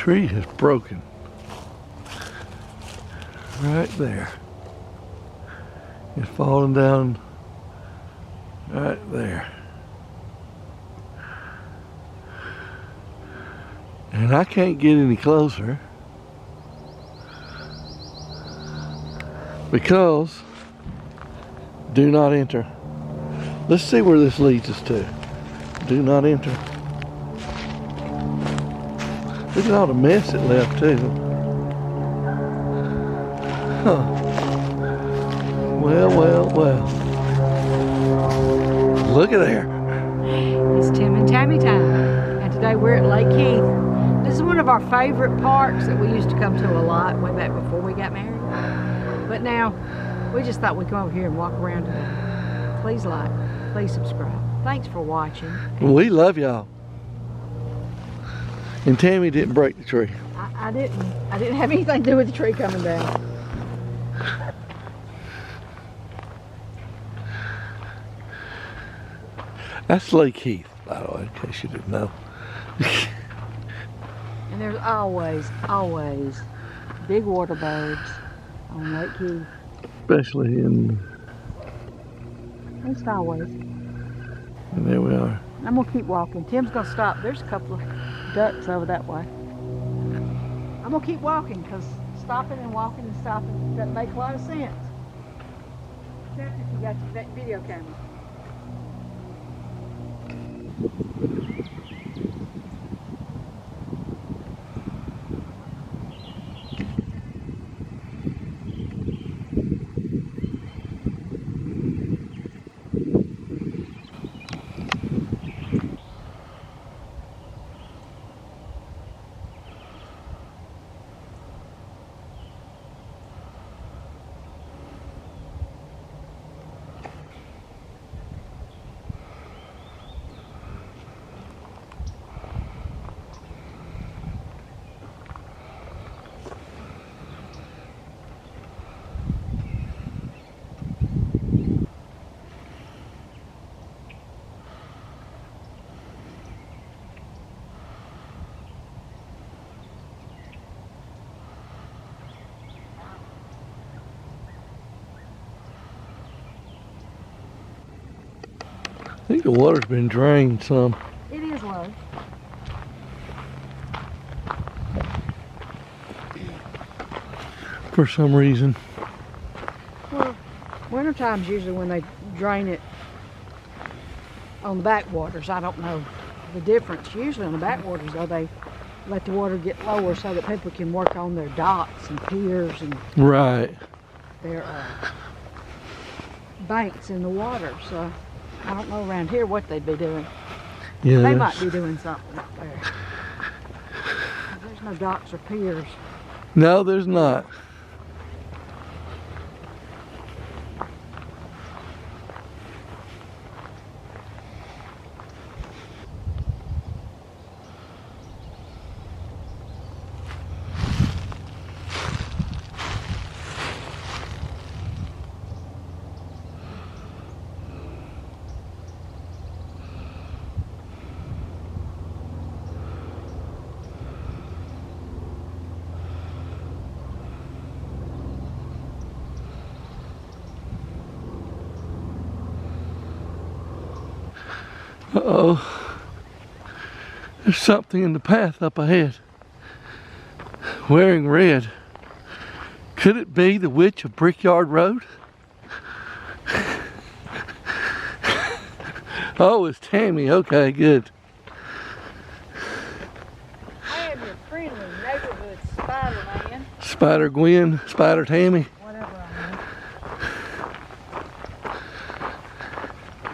tree is broken. Right there. It's falling down right there. And I can't get any closer because do not enter. Let's see where this leads us to. Do not enter. Look at all the mess it left too. Huh. Well, well, well. Look at there. It's Tim and Tammy time. And today we're at Lake Heath. This is one of our favorite parks that we used to come to a lot way back before we got married. But now, we just thought we'd come over here and walk around today. Please like, please subscribe. Thanks for watching. We love y'all. And Tammy didn't break the tree. I didn't have anything to do with the tree coming down. That's Lake Heath, by the way, in case you didn't know. And there's always big water birds on Lake Heath. Especially in... It's always. And there we are. I'm gonna keep walking. Tim's gonna stop. There's a couple of ducks over that way. I'm gonna keep walking because stopping and walking and stopping doesn't make a lot of sense. Except if you got your video camera. I think the water's been drained some. It is low. For some reason. Well, wintertime's usually when they drain it on the backwaters. I don't know the difference. Usually on the backwaters, though, they let the water get lower so that people can work on their docks and piers and Right. their banks in the water. So I don't know around here what they'd be doing. Yeah. They might be doing something up there. There's no docks or piers. No, there's not. Uh-oh. There's something in the path up ahead. Wearing red. Could it be the witch of Brickyard Road? Oh, it's Tammy. Okay, good. I am your friendly neighborhood Spider-Man. Spider Gwen, Spider Tammy. Whatever I mean.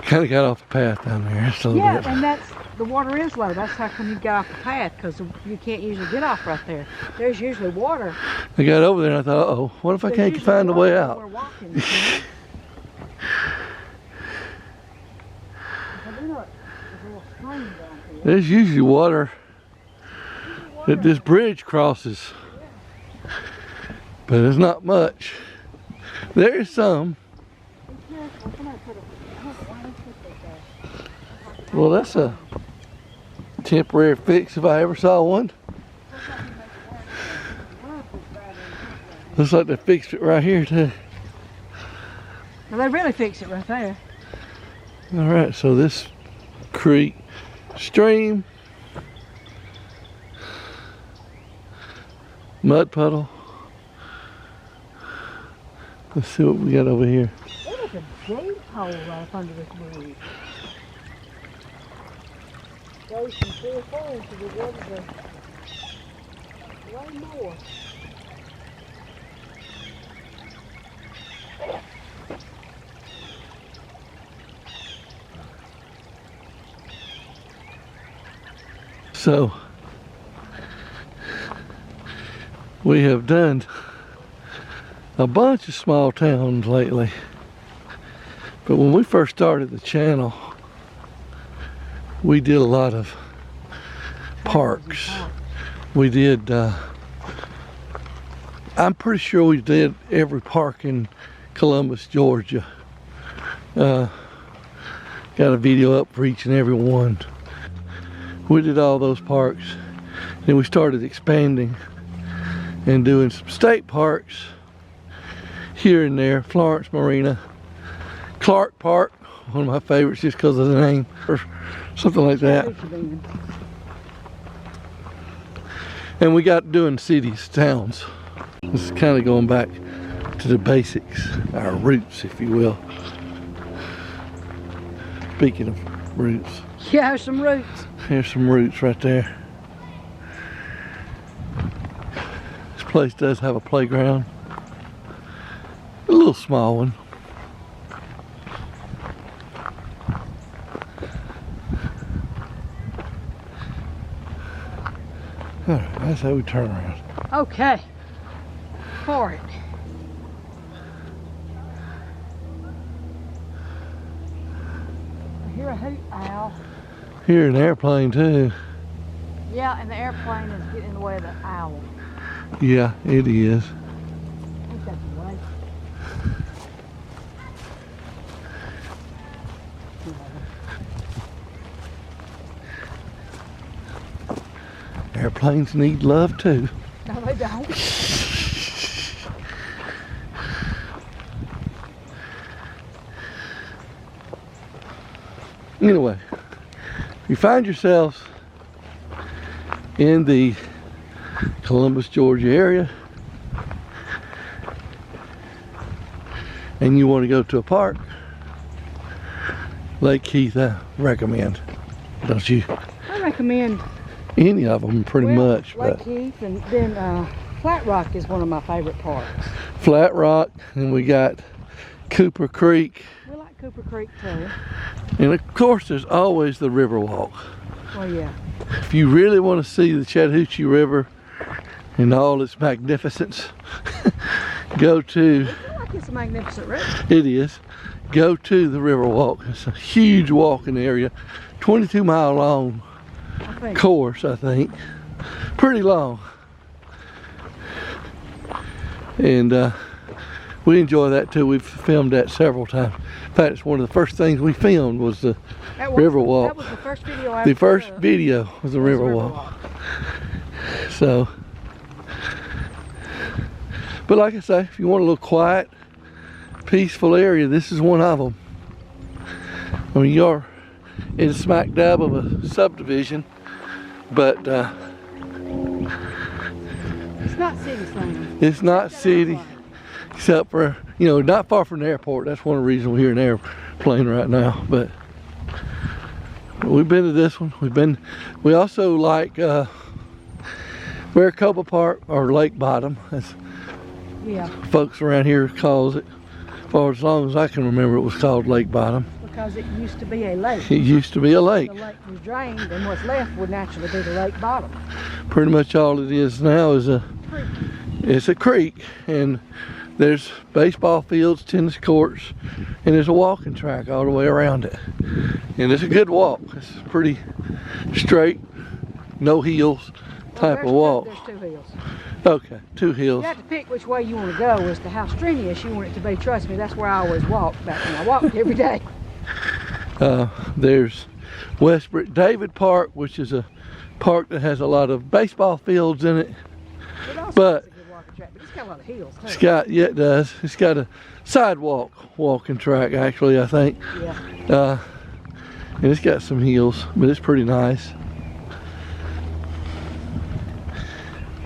Kind of got off the path down there just a little Yeah, bit. and that's, the water is low. That's how come you get off the path, because you can't usually get off right there. There's usually water. I got over there and I thought, uh-oh, what if I can't find a way out? We're walking. You see? Look, there's a little stream down here. There's usually water that this bridge crosses, but it's not much. There is some. Be careful. Somebody put a, why don't you put that there? Well, that's a temporary fix if I ever saw one. Looks like you may Looks like they fixed it right here too. Well, they really fixed it right there. All right, so this creek, stream, mud puddle. Let's see what we got over here. There's a deep hole right up under this bridge. Goes from 3 or 4 to the water way more. So we have done a bunch of small towns lately, but when we first started the channel, we did a lot of parks. We did, I'm pretty sure we did every park in Columbus, Georgia. Got a video up for each and every one. We did all those parks. Then we started expanding and doing some state parks here and there. Florence Marina, Clark Park, one of my favorites just because of the name, or something like that. And we got doing cities, towns. This is kind of going back to the basics, our roots, if you will. Speaking of roots. Yeah, some roots. Here's some roots right there. This place does have a playground. A little small one. Alright, that's how we turn around. Okay. For it. I hear a hoot owl. Here an airplane too. Yeah, and the airplane is getting in the way of the owl. Yeah, it is. I think that's right. Airplanes need love too. No, they don't. Anyway, if you find yourselves in the Columbus, Georgia area and you want to go to a park, Lake Heath I recommend, don't you? I recommend Any of them pretty much. Lake But Heath, and then Flat Rock is one of my favorite parks. Flat Rock, and we got Cooper Creek, We like Cooper Creek too. and of course there's always the Riverwalk. Well, yeah. If you really want to see the Chattahoochee River in all its magnificence, go to, I feel like it's a magnificent river. it is, go to the Riverwalk. It's a huge walking area, 22-mile long I think. course, I think. Pretty long. And we enjoy that too. We've filmed that several times. In fact, it's one of the first things we filmed was the Riverwalk. That was the first video I The ever first put up. video was the Riverwalk. So, but like I say, if you want a little quiet, peaceful area, this is one of them. I mean, you're in smack dab of a subdivision, but It's not city slang. it's not city, except for, you know, not far from the airport. That's one of the reasons we're here in an airplane right now. But we've been to this one. We also like Maricopa Park, or Lake Bottom, as Yeah, folks around here calls it. For as long as I can remember, it was called Lake Bottom. because it used to be a lake. It used to be a lake. The lake was drained, and what's left would naturally be the lake bottom. Pretty much all it is now is Creek. it's a creek, and there's baseball fields, tennis courts, and there's a walking track all the way around it. And it's a good walk. It's pretty straight, no hills type of walk. There's 2 hills. Okay, 2 hills. You have to pick which way you want to go as to how strenuous you want it to be. Trust me, that's where I always walked back when I walked every day. There's Westbrook David Park, which is a park that has a lot of baseball fields in it. It also But has a good walking track, but it's got a lot of hills too. It's got, yeah, it does. It's got a sidewalk walking track, actually, I think. Yeah. And it's got some hills, but it's pretty nice.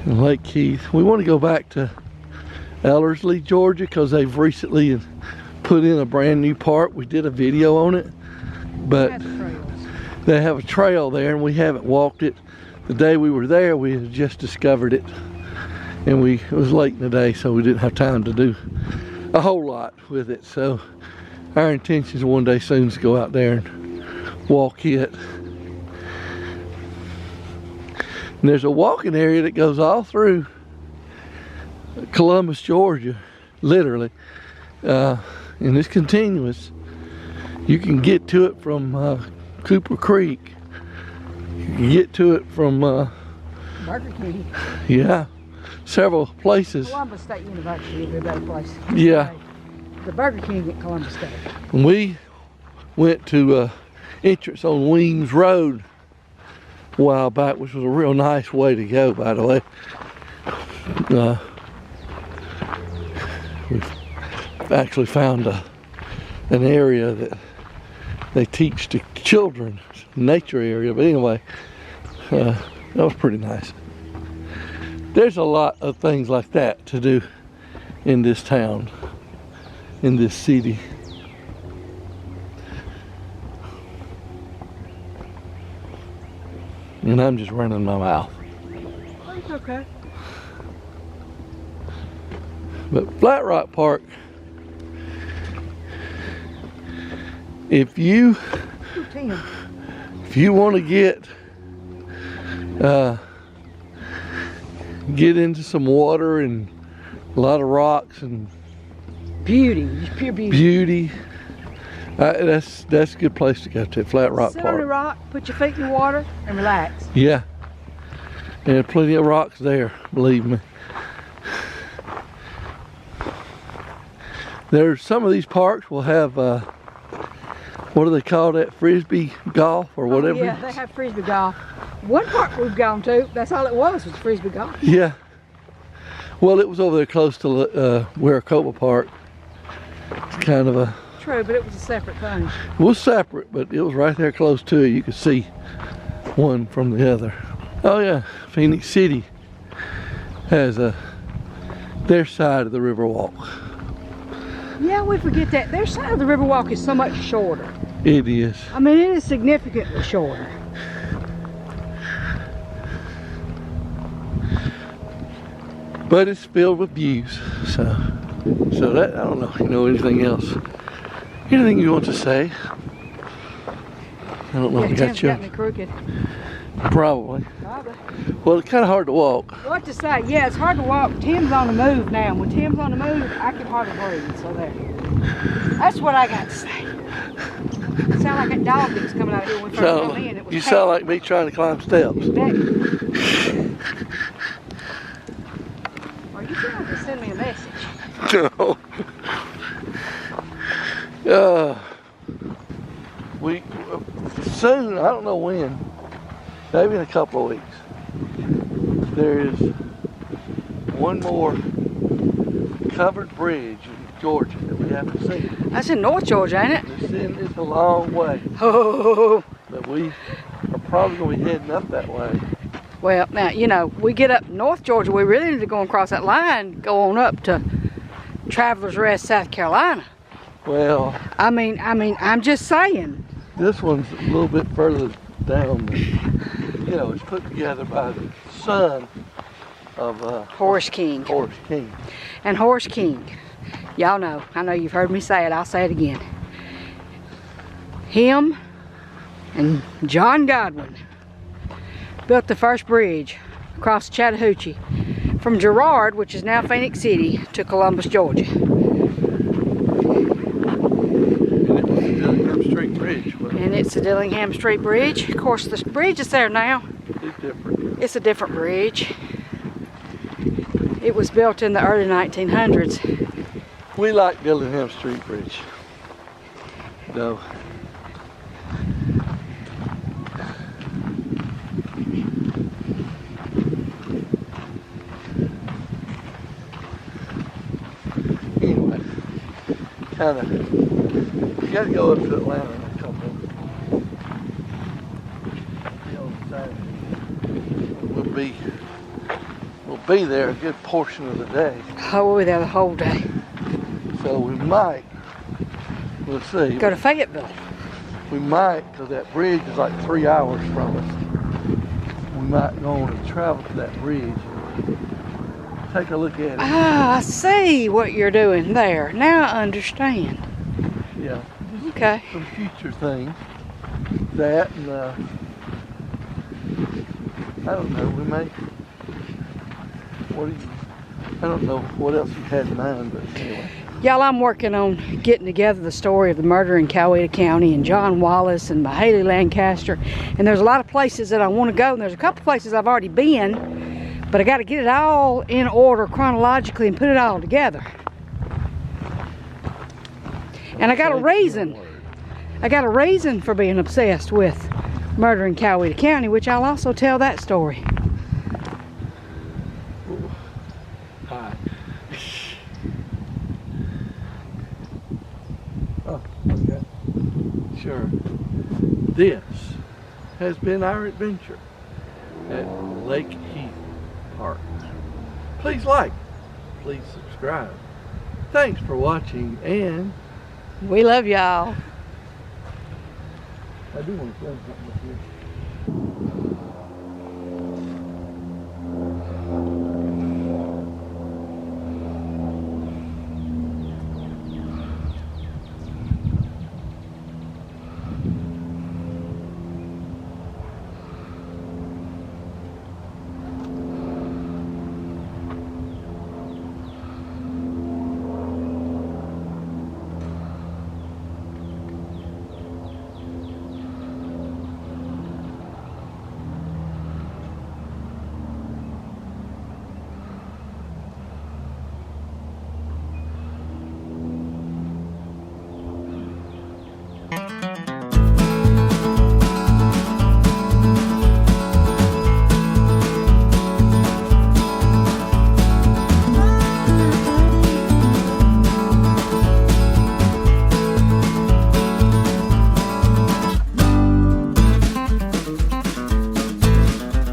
And Lake Heath. We want to go back to Ellerslie, Georgia, because they've recently put in a brand new park. We did a video on it, but they have a trail there, and we haven't walked it. The day we were there, we had just discovered it, and it was late in the day, so we didn't have time to do a whole lot with it. So our intention is one day soon to go out there and walk it. And there's a walking area that goes all through Columbus, Georgia, literally, and it's continuous. You can get to it from Cooper Creek. You can get to it from Burger King. Yeah, several places. Columbus State University would be a better place. Yeah. The Burger King at Columbus State. We went to entrance on Weems Road a while back, which was a real nice way to go, by the way. We've actually found an area that they teach to children, nature area, but anyway, that was pretty nice. There's a lot of things like that to do in this town, in this city. And I'm just running my mouth. That's okay. But Flat Rock Park, if you want to get into some water and a lot of rocks and beauty, just pure beauty. Beauty. That's a good place to go to, Flat Rock Sit Park. on a rock, put your feet in the water, and relax. Yeah. And there's plenty of rocks there, believe me. There's some of these parks will have what do they call that? Frisbee golf or whatever. Oh, yeah, they have frisbee golf. One park we've gone to, that's all it was frisbee golf. Yeah. Well, it was over there close to Maricopa Park. It's kind of a... True, but it was a separate thing. It was separate, but it was right there close to it. You could see one from the other. Oh yeah, Phoenix City has their side of the Riverwalk. Yeah, we forget that. Their side of the Riverwalk is so much shorter. It is. I mean, it is significantly shorter. But it's filled with views, so that, I don't know, you know, anything else? Anything you want to say? I don't know if I got you. Got me crooked. Probably. Probably. Well, it's kind of hard to walk. What to say? Yeah, it's hard to walk. Tim's on the move now. When Tim's on the move, I can hardly breathe. So there. That's what I got to say. It sounded like a dog that was coming out here when we first came in. It was you sound like me trying to climb steps. Are you trying to send me a message? No. We soon, I don't know when, maybe in a couple of weeks, there is one more covered bridge in Georgia that we haven't seen. That's in North Georgia, ain't it? It's a long way. Oh. But we are probably going to be heading up that way. Well, now, you know, we get up North Georgia, we really need to go across that line, go on up to Travelers Rest, South Carolina. Well, I mean, I'm just saying. This one's a little bit further down. You know, it's put together by the son of Horace King. Horace King. And Horace King, y'all know, I know you've heard me say it, I'll say it again. Him and John Godwin built the first bridge across Chattahoochee from Girard, which is now Phoenix City, to Columbus, Georgia. And it's the Dillingham Street Bridge. Of course, the bridge is there now. It's different. It's a different bridge. It was built in the early 1900s. We like Dillingham Street Bridge, though. kind of, you got to go up to Atlanta in a couple. We'll be there a good portion of the day. Oh, we'll be there the whole day. So we might, we'll see. Go to Fayetteville. We might, because that bridge is like 3 hours from us. We might go on and travel to that bridge. Take a look at it. Ah, I see what you're doing there. Now I understand. Yeah. Okay. Some future things. That and I don't know. We may. What do you? I don't know what else you had in mind, but anyway. Y'all, I'm working on getting together the story of the murder in Coweta County and John Wallace and Mahalia Lancaster. And there's a lot of places that I want to go, and there's a couple places I've already been, but I got to get it all in order chronologically and put it all together. And I got a reason. I got a reason for being obsessed with murder in Coweta County, which I'll also tell that story. Hi. Oh, okay. Sure. This has been our adventure at Lake Heath Park. Please like, please subscribe. Thanks for watching, and We love y'all. I do want to say something up here.